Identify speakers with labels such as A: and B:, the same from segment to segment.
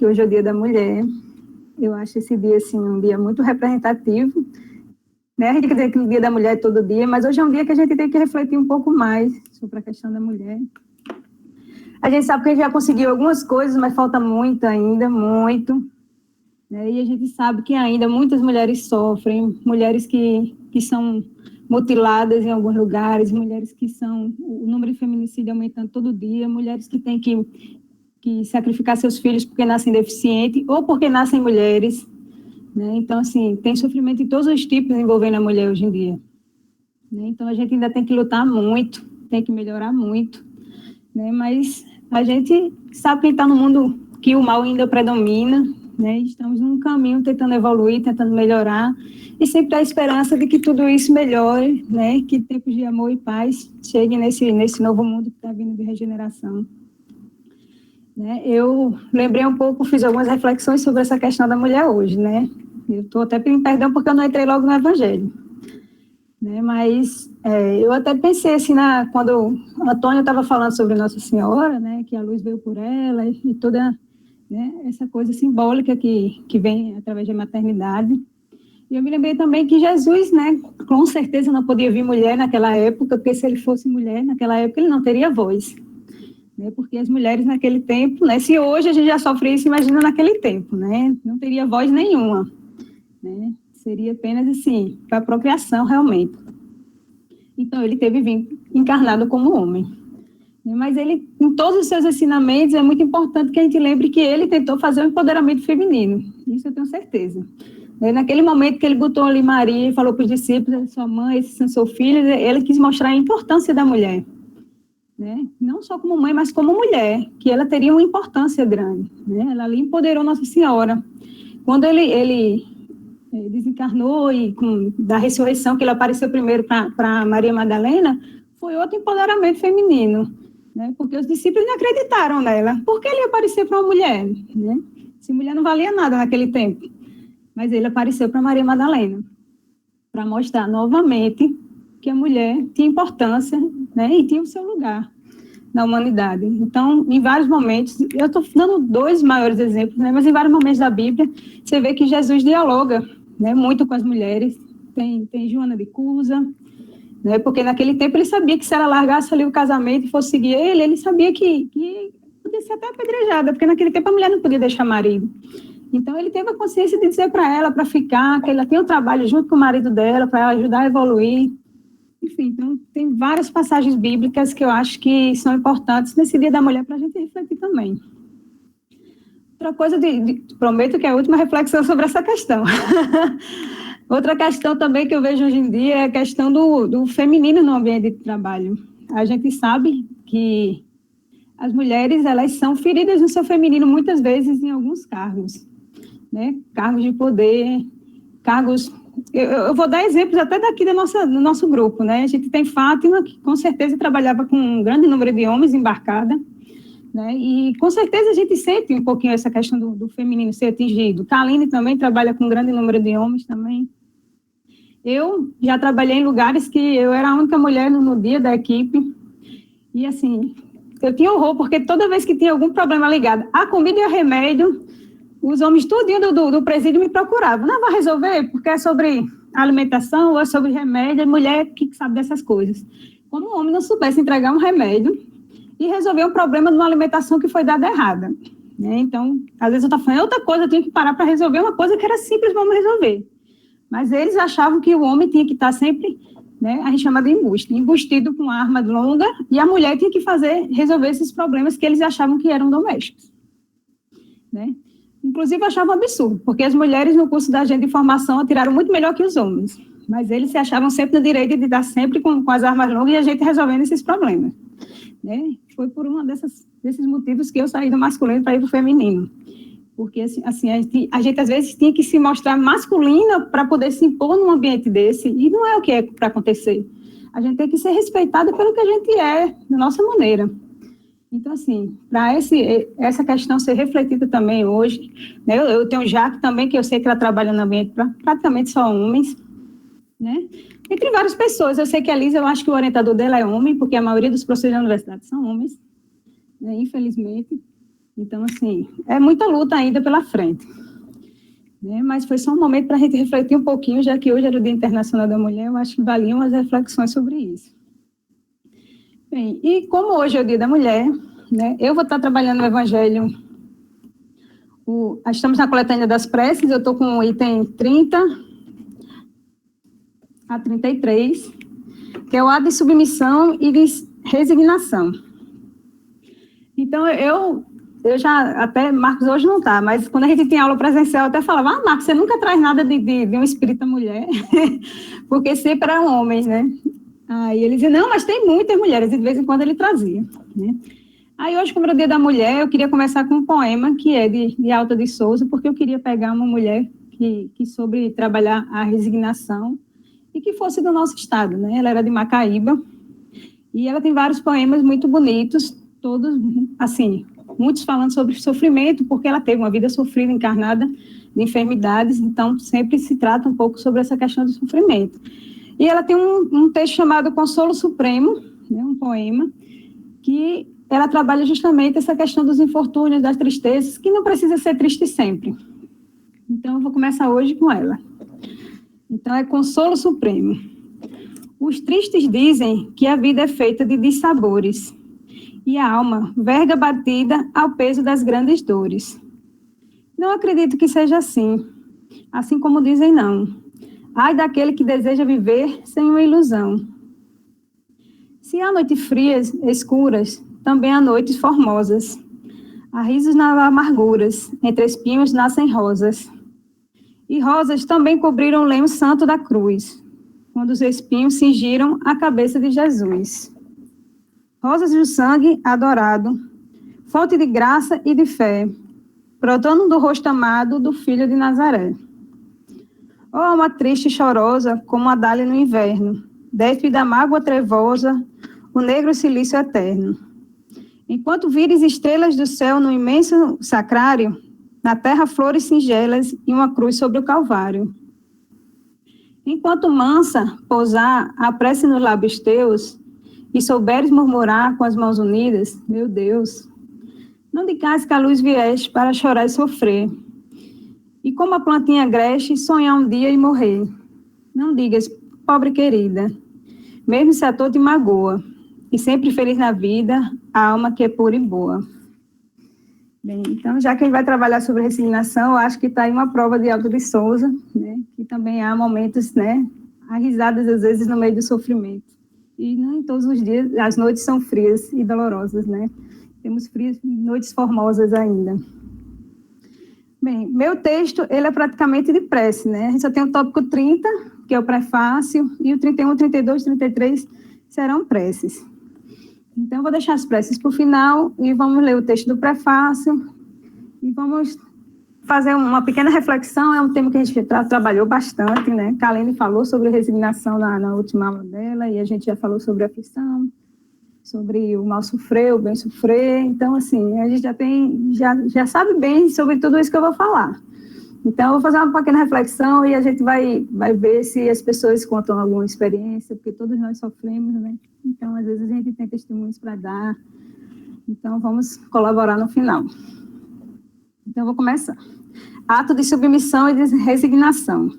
A: que hoje é o Dia da Mulher. Eu acho esse dia, assim, um dia muito representativo, né? A gente quer dizer que o Dia da Mulher é todo dia, mas hoje é um dia que a gente tem que refletir um pouco mais sobre a questão da mulher. A gente sabe que a gente já conseguiu algumas coisas, mas falta muito ainda, muito, né? E a gente sabe que ainda muitas mulheres sofrem, mulheres que são mutiladas em alguns lugares, mulheres que são, o número de feminicídio aumentando todo dia, mulheres que têm que sacrificar seus filhos porque nascem deficientes ou porque nascem mulheres, né? Então, assim, tem sofrimento de todos os tipos envolvendo a mulher hoje em dia, né? Então, a gente ainda tem que lutar muito, tem que melhorar muito, né? Mas a gente sabe que está no mundo que o mal ainda predomina, né? Estamos num caminho tentando evoluir, tentando melhorar, e sempre há a esperança de que tudo isso melhore, né? Que tempos de amor e paz cheguem nesse novo mundo que está vindo de regeneração. Né? Eu lembrei um pouco, fiz algumas reflexões sobre essa questão da mulher hoje, né? Eu estou até pedindo perdão porque eu não entrei logo no Evangelho, né? Mas eu até pensei assim, quando o Antônio estava falando sobre Nossa Senhora, né? Que a luz veio por ela e toda, né, essa coisa simbólica que vem através da maternidade. E eu me lembrei também que Jesus, né? Com certeza não podia vir mulher naquela época, porque se ele fosse mulher naquela época ele não teria voz. Né, porque as mulheres naquele tempo, né, se hoje a gente já sofre isso, imagina naquele tempo, né, não teria voz nenhuma, né, seria apenas assim, para procriação realmente. Então ele teve vindo encarnado como homem, né, mas ele, em todos os seus ensinamentos, é muito importante que a gente lembre que ele tentou fazer o empoderamento feminino, isso eu tenho certeza. Naquele momento que ele botou ali Maria e falou para os discípulos, sua mãe, esses são seus filhos, ele quis mostrar a importância da mulher, né? Não só como mãe, mas como mulher, que ela teria uma importância grande, né? Ela ali empoderou Nossa Senhora. Quando ele desencarnou e da ressurreição, que ele apareceu primeiro para Maria Madalena, foi outro empoderamento feminino, né? Porque os discípulos não acreditaram nela. Por que ele ia aparecer para uma mulher, né? Se mulher não valia nada naquele tempo. Mas ele apareceu para Maria Madalena, para mostrar novamente que a mulher tinha importância, né, e tinha o seu lugar na humanidade. Então, em vários momentos, eu estou dando 2 maiores exemplos, né, mas em vários momentos da Bíblia, você vê que Jesus dialoga, né, muito com as mulheres. Tem Joana de Cusa, né, porque naquele tempo ele sabia que se ela largasse ali o casamento e fosse seguir ele sabia que podia ser até apedrejada, porque naquele tempo a mulher não podia deixar marido. Então, ele teve a consciência de dizer para ela, para ficar, que ela tem um trabalho junto com o marido dela, para ela ajudar a evoluir. Enfim, então, tem várias passagens bíblicas que eu acho que são importantes nesse Dia da Mulher para a gente refletir também. Outra coisa, prometo que é a última reflexão sobre essa questão. Outra questão também que eu vejo hoje em dia é a questão do feminino no ambiente de trabalho. A gente sabe que as mulheres, elas são feridas no seu feminino muitas vezes em alguns cargos, né? Cargos de poder, cargos... Eu vou dar exemplos até daqui do nosso grupo, né? A gente tem Fátima, que com certeza trabalhava com um grande número de homens embarcada, né? E com certeza a gente sente um pouquinho essa questão do feminino ser atingido. Kaline também trabalha com um grande número de homens também. Eu já trabalhei em lugares que eu era a única mulher no dia da equipe, e assim, eu tinha horror, porque toda vez que tinha algum problema ligado à comida e ao remédio, os homens tudinho do presídio me procuravam. Não vai resolver, porque é sobre alimentação ou é sobre remédio, é mulher que sabe dessas coisas. Como o homem não soubesse entregar um remédio e resolver um problema de uma alimentação que foi dada errada, né? Então, às vezes eu estava falando outra coisa, eu tinha que parar para resolver uma coisa que era simples, vamos resolver. Mas eles achavam que o homem tinha que estar sempre, né, a gente chama de embuste, embustido com arma longa, e a mulher tinha que resolver esses problemas que eles achavam que eram domésticos, né? Inclusive, eu achava um absurdo, porque as mulheres no curso da agenda de formação tiraram muito melhor que os homens, mas eles se achavam sempre no direito de estar sempre com as armas longas e a gente resolvendo esses problemas, né? Foi por desses motivos que eu saí do masculino para ir para o feminino, porque assim a gente às vezes tinha que se mostrar masculina para poder se impor num ambiente desse, e não é o que é para acontecer. A gente tem que ser respeitada pelo que a gente é, da nossa maneira. Então, assim, para essa questão ser refletida também hoje, né, eu tenho Jaque também, que eu sei que ela trabalha no ambiente para praticamente só homens, né? Entre várias pessoas. Eu sei que a Lisa, eu acho que o orientador dela é homem, porque a maioria dos professores da universidade são homens, né, infelizmente. Então, assim, é muita luta ainda pela frente. Né? Mas foi só um momento para a gente refletir um pouquinho, já que hoje era o Dia Internacional da Mulher, eu acho que valiam as reflexões sobre isso. Bem, e como hoje é o Dia da Mulher, né, eu vou estar trabalhando no Evangelho, estamos na coletânea das preces, eu estou com o item 30 a 33, que é o ato de submissão e de resignação. Então, eu já, até, Marcos hoje não está, mas quando a gente tem aula presencial, eu até falava, Marcos, você nunca traz nada de um espírita mulher, porque sempre eram homens, né? Aí ele dizia, não, mas tem muitas mulheres, e de vez em quando ele trazia, né? Aí hoje, como era o Dia da Mulher, eu queria começar com um poema, que é de Alta de Souza, porque eu queria pegar uma mulher que soube trabalhar a resignação e que fosse do nosso estado, né? Ela era de Macaíba, e ela tem vários poemas muito bonitos, todos, assim, muitos falando sobre sofrimento, porque ela teve uma vida sofrida, encarnada de enfermidades, então sempre se trata um pouco sobre essa questão do sofrimento. E ela tem um texto chamado Consolo Supremo, né, um poema, que ela trabalha justamente essa questão dos infortúnios, das tristezas, que não precisa ser triste sempre. Então, eu vou começar hoje com ela. Então, é Consolo Supremo. Os tristes dizem que a vida é feita de dissabores, e a alma verga batida ao peso das grandes dores. Não acredito que seja assim como dizem não. Ai daquele que deseja viver sem uma ilusão. Se há noites frias, escuras, também há noites formosas. Há risos nas amarguras, entre espinhos nascem rosas. E rosas também cobriram o lenho santo da cruz, quando os espinhos cingiram a cabeça de Jesus. Rosas do sangue adorado, fonte de graça e de fé, brotando do rosto amado do Filho de Nazaré. Ó alma triste e chorosa, como a dália no inverno, despe da mágoa trevosa o negro silício eterno. Enquanto vires estrelas do céu no imenso sacrário, na terra flores singelas e uma cruz sobre o Calvário. Enquanto mansa pousar a prece nos lábios teus, e souberes murmurar com as mãos unidas, meu Deus, não digas que a luz vieste para chorar e sofrer, e como a plantinha grexe, sonhar um dia e morrer. Não digas, pobre querida, mesmo se a dor te magoa, e sempre feliz na vida, a alma que é pura e boa. Bem, então, já que a gente vai trabalhar sobre resignação, eu acho que está aí uma prova de Alta de Souza, né, que também há momentos, né, há risadas às vezes no meio do sofrimento. E não em todos os dias, as noites são frias e dolorosas, né? Temos frias, noites formosas ainda. Bem, meu texto, ele é praticamente de prece, né? A gente só tem o tópico 30, que é o prefácio, e o 31, 32, 33 serão preces. Então, eu vou deixar as preces para o final e vamos ler o texto do prefácio e vamos fazer uma pequena reflexão. É um tema que a gente trabalhou bastante, né? Kalene falou sobre resignação na última aula dela e a gente já falou sobre aflição, sobre o mal sofrer, o bem sofrer. Então, assim, a gente já sabe bem sobre tudo isso que eu vou falar. Então, eu vou fazer uma pequena reflexão e a gente vai ver se as pessoas contam alguma experiência, porque todos nós sofremos, né? Então, às vezes, a gente tem testemunhos para dar. Então, vamos colaborar no final. Então, eu vou começar. Ato de submissão e de resignação.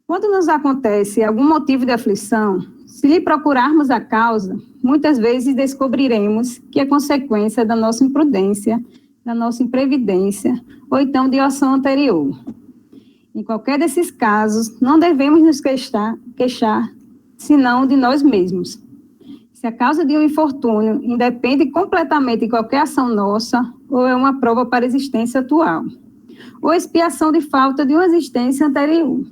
A: Quando nos acontece algum motivo de aflição, se lhe procurarmos a causa, muitas vezes descobriremos que é consequência da nossa imprudência, da nossa imprevidência, ou então de ação anterior. Em qualquer desses casos, não devemos nos queixar senão de nós mesmos. Se a causa de um infortúnio independe completamente de qualquer ação nossa, ou é uma prova para a existência atual, ou expiação de falta de uma existência anterior.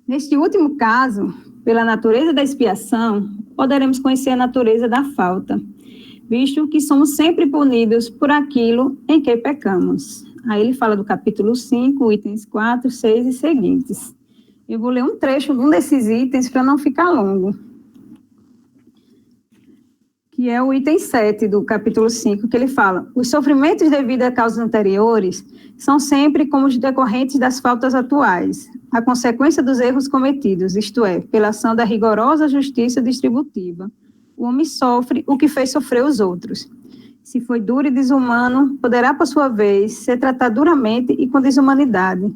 A: Neste último caso, pela natureza da expiação, poderemos conhecer a natureza da falta, visto que somos sempre punidos por aquilo em que pecamos. Aí ele fala do capítulo 5, itens 4, 6 e seguintes. Eu vou ler um trecho de um desses itens para não ficar longo, que é o item 7 do capítulo 5, que ele fala: os sofrimentos devidos a causas anteriores são sempre como os decorrentes das faltas atuais, a consequência dos erros cometidos, isto é, pela ação da rigorosa justiça distributiva. O homem sofre o que fez sofrer os outros. Se foi duro e desumano, poderá, por sua vez, ser tratado duramente e com desumanidade.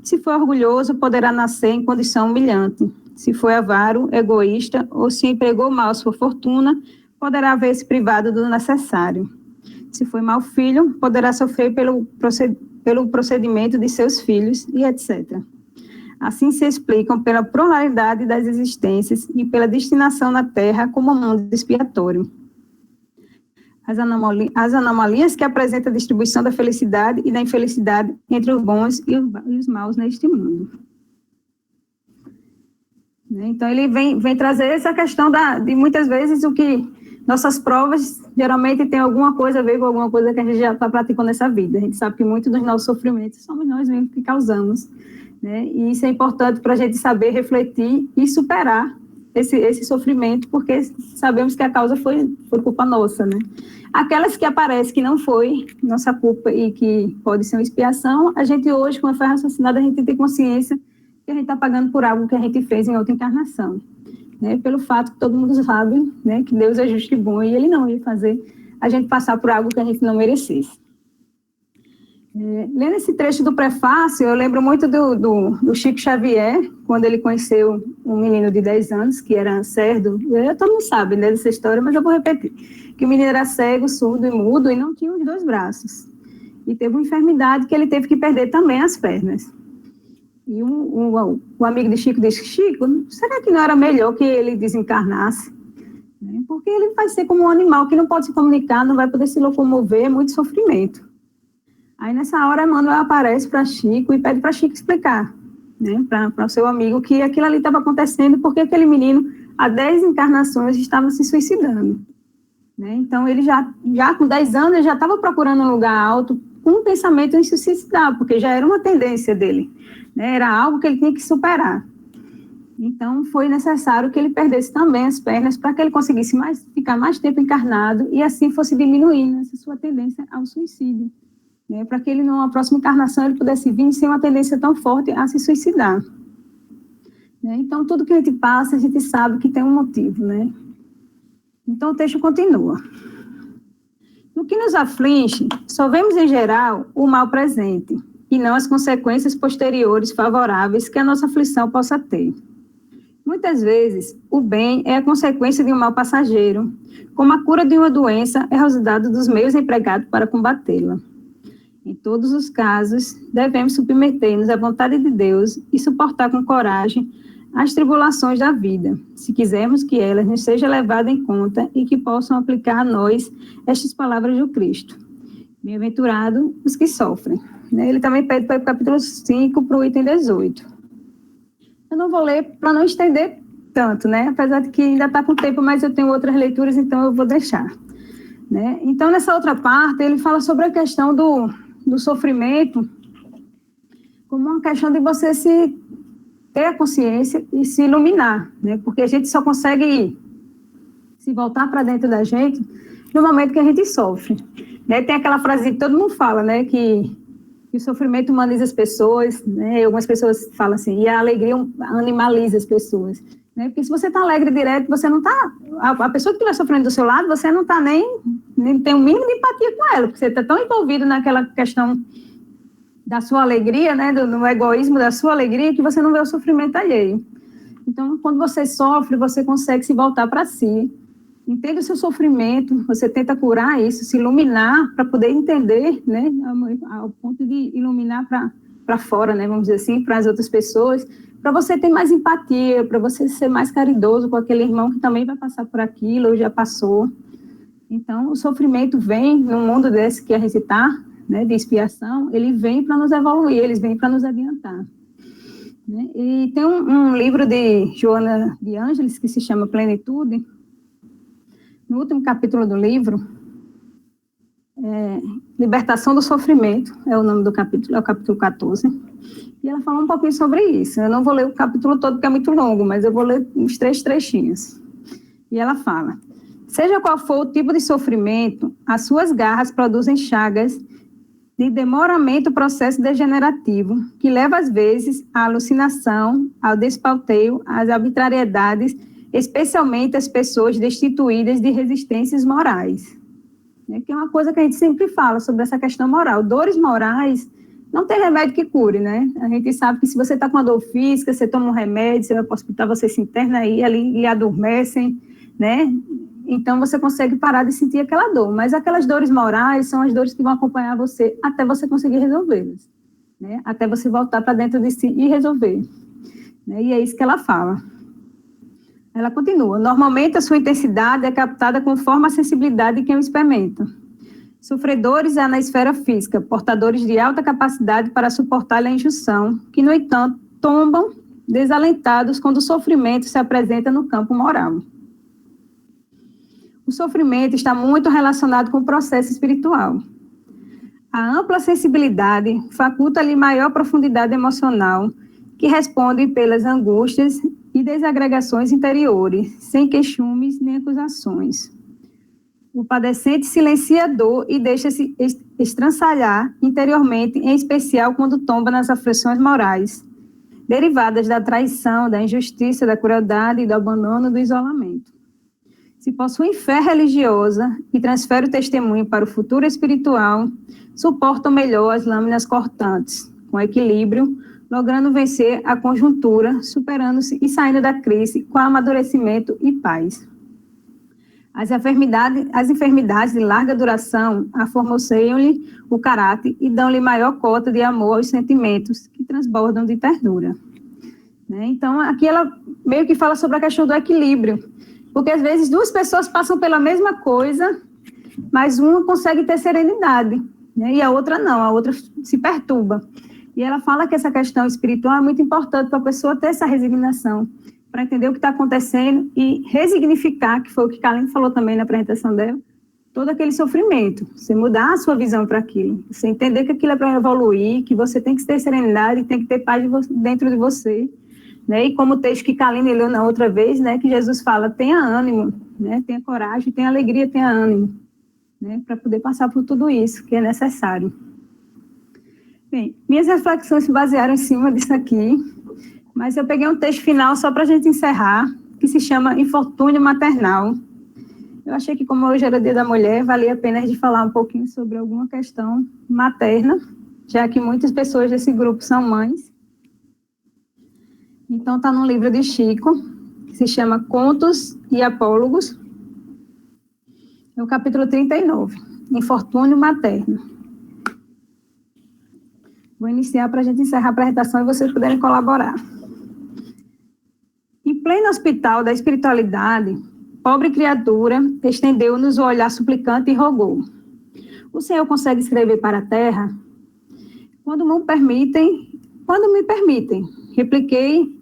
A: Se for orgulhoso, poderá nascer em condição humilhante. Se foi avaro, egoísta, ou se empregou mal sua fortuna, poderá ver-se privado do necessário. Se foi mau filho, poderá sofrer pelo procedimento de seus filhos, e etc. Assim se explicam pela pluralidade das existências e pela destinação na Terra como mundo expiatório. As anomalias que apresentam a distribuição da felicidade e da infelicidade entre os bons e os maus neste mundo. Então, ele vem trazer essa questão de muitas vezes o que nossas provas geralmente tem alguma coisa a ver com alguma coisa que a gente já está praticando nessa vida. A gente sabe que muitos dos nossos sofrimentos somos nós mesmos que causamos, né? E isso é importante para a gente saber refletir e superar esse sofrimento, porque sabemos que a causa foi culpa nossa, né? Aquelas que aparecem que não foi nossa culpa e que pode ser uma expiação, a gente hoje, com a fé raciocinada, a gente tem consciência que a gente está pagando por algo que a gente fez em outra encarnação, né? Pelo fato que todo mundo sabe, né, que Deus é justo e bom e Ele não ia fazer a gente passar por algo que a gente não merecesse. Lendo esse trecho do prefácio, eu lembro muito do Chico Xavier, quando ele conheceu um menino de 10 anos, que era cego. Todo mundo sabe, né, dessa história, mas eu vou repetir. Que o menino era cego, surdo e mudo e não tinha os 2 braços. E teve uma enfermidade que ele teve que perder também as pernas. E o amigo de Chico disse: Chico, será que não era melhor que ele desencarnasse? Porque ele vai ser como um animal que não pode se comunicar, não vai poder se locomover, é muito sofrimento. Aí, nessa hora, Emmanuel aparece para Chico e pede para Chico explicar, né, para o seu amigo que aquilo ali estava acontecendo, porque aquele menino, há 10 encarnações, estava se suicidando. Né? Então, ele já com 10 anos, ele já estava procurando um lugar alto, com um pensamento em se suicidar, porque já era uma tendência dele, né? Era algo que ele tinha que superar. Então, foi necessário que ele perdesse também as pernas para que ele conseguisse ficar mais tempo encarnado e assim fosse diminuindo essa sua tendência ao suicídio. Né, para que ele, numa próxima encarnação, ele pudesse vir sem uma tendência tão forte a se suicidar. Né, então, tudo que a gente passa, a gente sabe que tem um motivo, né? Então, o texto continua. No que nos aflige, só vemos, em geral, o mal presente, e não as consequências posteriores favoráveis que a nossa aflição possa ter. Muitas vezes, o bem é a consequência de um mal passageiro, como a cura de uma doença é resultado dos meios empregados para combatê-la. Em todos os casos, devemos submeter-nos à vontade de Deus e suportar com coragem as tribulações da vida, se quisermos que elas nos sejam levadas em conta e que possam aplicar a nós estas palavras do Cristo. Bem-aventurado os que sofrem. Ele também pede para o capítulo 5, para o item 18. Eu não vou ler para não estender tanto, né? Apesar de que ainda está com tempo, mas eu tenho outras leituras, então eu vou deixar. Né? Então, nessa outra parte, ele fala sobre a questão do sofrimento como uma questão de você ter a consciência e se iluminar, né? Porque a gente só consegue se voltar para dentro da gente no momento que a gente sofre. Né? Tem aquela frase que todo mundo fala, né? Que o sofrimento humaniza as pessoas, né? Algumas pessoas falam assim, e a alegria animaliza as pessoas. Né? Porque se você está alegre direto, você não está... A pessoa que estiver sofrendo do seu lado, você não está nem tem o mínimo de empatia com ela, porque você está tão envolvido naquela questão da sua alegria, né? No egoísmo da sua alegria, que você não vê o sofrimento alheio. Então, quando você sofre, você consegue se voltar para si, entende o seu sofrimento, você tenta curar isso, se iluminar para poder entender, né? Ao ponto de iluminar para fora, né? Vamos dizer assim, para as outras pessoas, para você ter mais empatia, para você ser mais caridoso com aquele irmão que também vai passar por aquilo, ou já passou. Então, o sofrimento vem, num mundo desse que a gente está, né, de expiação, ele vem para nos evoluir, eles vêm para nos adiantar. Né? E tem um livro de Joana de Ângeles, que se chama Plenitude. No último capítulo do livro, Libertação do Sofrimento, é o nome do capítulo, é o capítulo 14. E ela fala um pouquinho sobre isso. Eu não vou ler o capítulo todo, porque é muito longo, mas eu vou ler uns 3 trechinhos. E ela fala: seja qual for o tipo de sofrimento, as suas garras produzem chagas de demoramento processo degenerativo, que leva às vezes à alucinação, ao despauteio, às arbitrariedades, especialmente as pessoas destituídas de resistências morais. né, que é uma coisa que a gente sempre fala sobre essa questão moral. Dores morais não tem remédio que cure, né? A gente sabe que se você está com uma dor física, você toma um remédio, você vai para o hospital, você se interna aí, ali e adormecem, né? Então, você consegue parar de sentir aquela dor. Mas aquelas dores morais são as dores que vão acompanhar você até você conseguir resolvê-las, né? Até você voltar para dentro de si e resolver, né? E é isso que ela fala. Ela continua. Normalmente, a sua intensidade é captada conforme a sensibilidade de quem o experimenta. Sofredores há na esfera física, portadores de alta capacidade para suportar a injunção, que, no entanto, tombam desalentados quando o sofrimento se apresenta no campo moral. O sofrimento está muito relacionado com o processo espiritual. A ampla sensibilidade faculta-lhe maior profundidade emocional, que responde pelas angústias e desagregações interiores, sem queixumes nem acusações. O padecente silencia a dor e deixa-se estrançalhar interiormente, em especial quando tomba nas aflições morais, derivadas da traição, da injustiça, da crueldade e do abandono, do isolamento. Se possui fé religiosa e transfere o testemunho para o futuro espiritual, suportam melhor as lâminas cortantes, com equilíbrio, logrando vencer a conjuntura, superando-se e saindo da crise com amadurecimento e paz. As enfermidades de larga duração aformoceiam-lhe o caráter e dão-lhe maior cota de amor aos sentimentos que transbordam de ternura. Né? Então, aqui ela meio que fala sobre a questão do equilíbrio, porque às vezes duas pessoas passam pela mesma coisa, mas uma consegue ter serenidade, né? E a outra não, a outra se perturba. E ela fala que essa questão espiritual é muito importante para a pessoa ter essa resignação, para entender o que está acontecendo e resignificar, que foi o que Kaline falou também na apresentação dela, todo aquele sofrimento. Você mudar a sua visão para aquilo, você entender que aquilo é para evoluir, que você tem que ter serenidade, tem que ter paz dentro de você, né? E como o texto que Kaline leu na outra vez, né, que Jesus fala, tenha ânimo, né? Tenha coragem, tenha alegria, tenha ânimo, né? Para poder passar por tudo isso que é necessário. Bem, minhas reflexões se basearam em cima disso aqui, mas eu peguei um texto final só para a gente encerrar, que se chama Infortúnio Maternal. Eu achei que, como hoje era Dia da Mulher, valia a pena de falar um pouquinho sobre alguma questão materna, já que muitas pessoas desse grupo são mães. Então, está no livro de Chico, que se chama Contos e Apólogos, é o capítulo 39, Infortúnio Materno. Vou iniciar para a gente encerrar a apresentação e vocês puderem colaborar. Em pleno hospital da espiritualidade, pobre criatura estendeu-nos o olhar suplicante e rogou: o Senhor consegue escrever para a terra? Quando me permitem, repliquei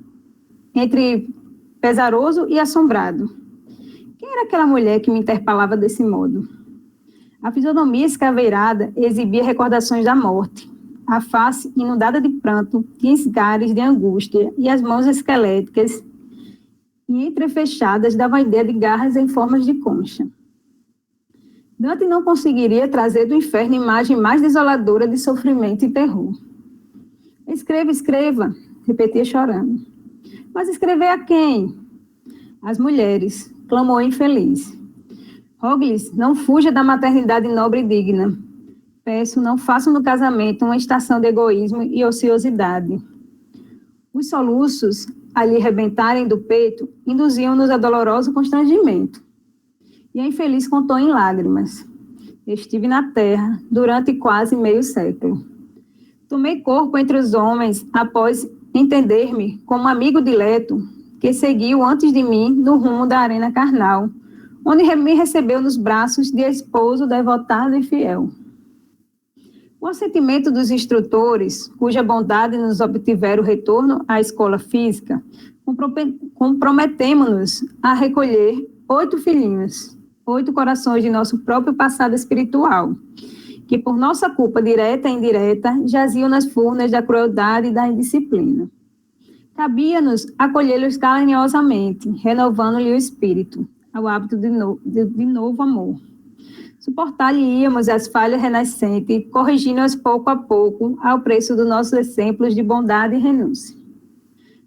A: entre pesaroso e assombrado. Quem era aquela mulher que me interpelava desse modo? A fisionomia escaveirada exibia recordações da morte. A face inundada de pranto tinha esgares de angústia e as mãos esqueléticas e entrefechadas davam a ideia de garras em formas de concha. Dante não conseguiria trazer do inferno imagem mais desoladora de sofrimento e terror. Escreva, escreva, repetia chorando. Mas escrever a quem? Às mulheres, clamou infeliz. Rogue-lhes, não fuja da maternidade nobre e digna. Peço, não façam do casamento uma estação de egoísmo e ociosidade. Os soluços, ali rebentarem do peito, induziam-nos a doloroso constrangimento. E a infeliz contou em lágrimas. Estive na terra durante quase meio século. Tomei corpo entre os homens após entender-me como amigo dileto que seguiu antes de mim no rumo da arena carnal, onde me recebeu nos braços de esposo devotado e fiel. O assentimento dos instrutores, cuja bondade nos obtiver o retorno à escola física, comprometemo-nos a recolher 8 filhinhos, 8 corações de nosso próprio passado espiritual, que por nossa culpa direta e indireta jaziam nas furnas da crueldade e da indisciplina. Cabia-nos acolhê-los carinhosamente, renovando-lhe o espírito, ao hábito de novo amor. Suportar-lhe-íamos as falhas renascentes, corrigindo-as pouco a pouco, ao preço dos nossos exemplos de bondade e renúncia.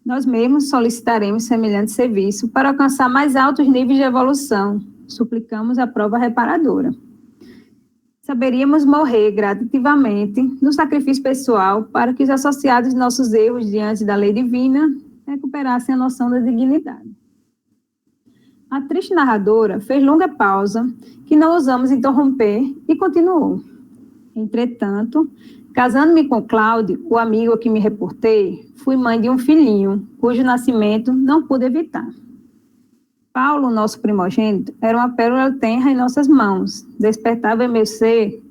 A: Nós mesmos solicitaremos semelhante serviço para alcançar mais altos níveis de evolução. Suplicamos a prova reparadora. saberíamos morrer gradativamente no sacrifício pessoal para que os associados de nossos erros diante da lei divina recuperassem a noção da dignidade. A triste narradora fez longa pausa, que não ousamos interromper, e continuou. Entretanto, casando-me com Cláudio, o amigo a que me reportei, fui mãe de um filhinho, cujo nascimento não pude evitar. Paulo, nosso primogênito, era uma pérola tenra em nossas mãos, despertava em meu ser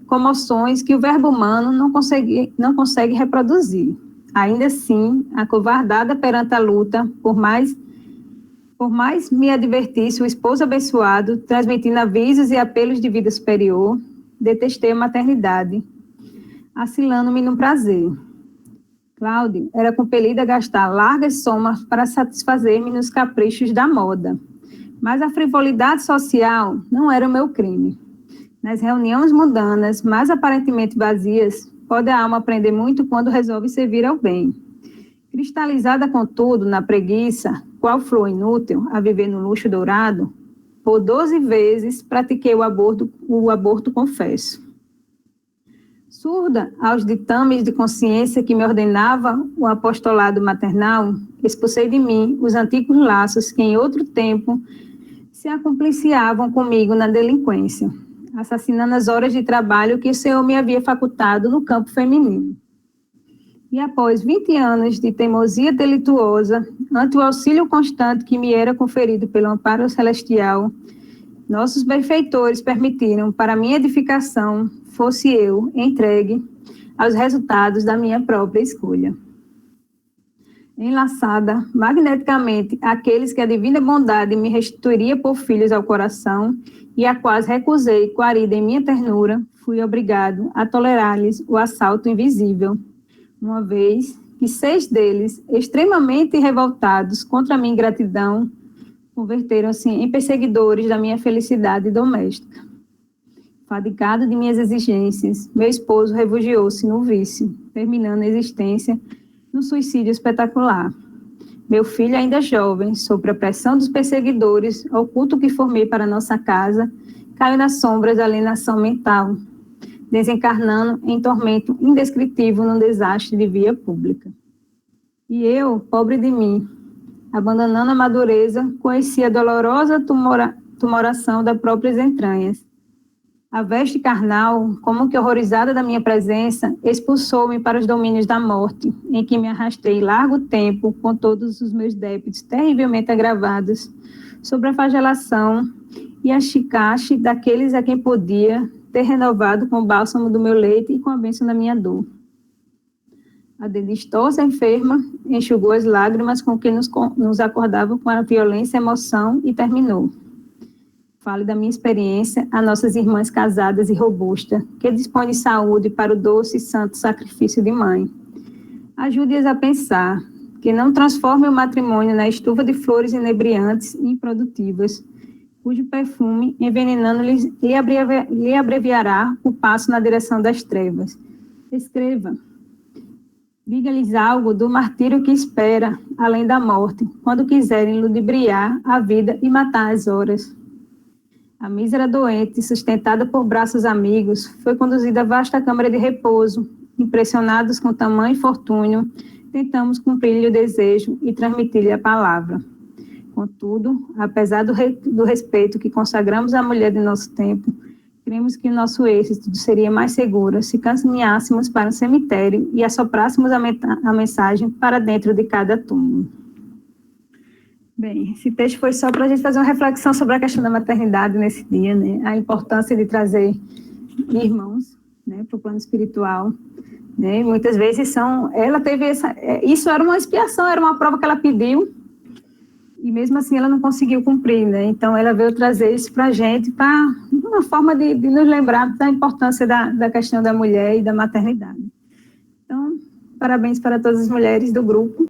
A: comoções que o verbo humano não consegue reproduzir. Ainda assim, acovardada perante a luta, por mais me advertisse o esposo abençoado, transmitindo avisos e apelos de vida superior, detestei a maternidade, acilando-me no prazer. Cláudio era compelido a gastar largas somas para satisfazer-me nos caprichos da moda. Mas a frivolidade social não era o meu crime. Nas reuniões mundanas, mais aparentemente vazias, pode a alma aprender muito quando resolve servir ao bem. Cristalizada, contudo, na preguiça, qual flor inútil a viver no luxo dourado, por 12 vezes pratiquei o aborto confesso. Surda aos ditames de consciência que me ordenava o apostolado maternal, expulsei de mim os antigos laços que em outro tempo se acompliciavam comigo na delinquência, assassinando as horas de trabalho que o Senhor me havia facultado no campo feminino. E após 20 anos de teimosia delituosa, ante o auxílio constante que me era conferido pelo amparo celestial, nossos benfeitores permitiram, para minha edificação, fosse eu entregue aos resultados da minha própria escolha. Enlaçada magneticamente àqueles que a divina bondade me restituiria por filhos ao coração e a quais recusei, guarida em minha ternura, fui obrigado a tolerar-lhes o assalto invisível, uma vez que 6 deles, extremamente revoltados contra a minha ingratidão, converteram-se em perseguidores da minha felicidade doméstica. Fadigado de minhas exigências, meu esposo refugiou-se no vício, terminando a existência num suicídio espetacular. Meu filho, ainda jovem, sob a pressão dos perseguidores, ao culto que formei para nossa casa, caiu nas sombras da alienação mental, desencarnando em tormento indescritível num desastre de via pública. E eu, pobre de mim, abandonando a madureza, conheci a dolorosa tumoração das próprias entranhas. A veste carnal, como que horrorizada da minha presença, expulsou-me para os domínios da morte, em que me arrastei largo tempo, com todos os meus débitos terrivelmente agravados, sobre a flagelação e a chicache daqueles a quem podia ter renovado com o bálsamo do meu leite e com a bênção da minha dor. A desdistosa enferma enxugou as lágrimas com que nos acordava com a violência e emoção e terminou. Fale da minha experiência a nossas irmãs casadas e robustas, que dispõem de saúde para o doce e santo sacrifício de mãe. Ajude-as a pensar que não transforme o matrimônio na estufa de flores inebriantes e improdutivas, cujo perfume, envenenando-lhes, lhe abreviará o passo na direção das trevas. Escreva. Diga-lhes algo do martírio que espera, além da morte, quando quiserem ludibriar a vida e matar as horas. A mísera doente, sustentada por braços amigos, foi conduzida à vasta câmara de repouso. Impressionados com tamanho infortúnio, tentamos cumprir-lhe o desejo e transmitir-lhe a palavra. Contudo, apesar do respeito que consagramos à mulher de nosso tempo, cremos que o nosso êxito seria mais seguro se caminhássemos para o cemitério e assoprássemos a mensagem para dentro de cada túmulo. Bem, esse texto foi só para a gente fazer uma reflexão sobre a questão da maternidade nesse dia, né? A importância de trazer irmãos, né, para o plano espiritual, né? Muitas vezes ela teve isso era uma expiação, era uma prova que ela pediu, e mesmo assim ela não conseguiu cumprir, né? Então ela veio trazer isso para a gente, para uma forma de nos lembrar da importância da questão da mulher e da maternidade. Então, parabéns para todas as mulheres do grupo.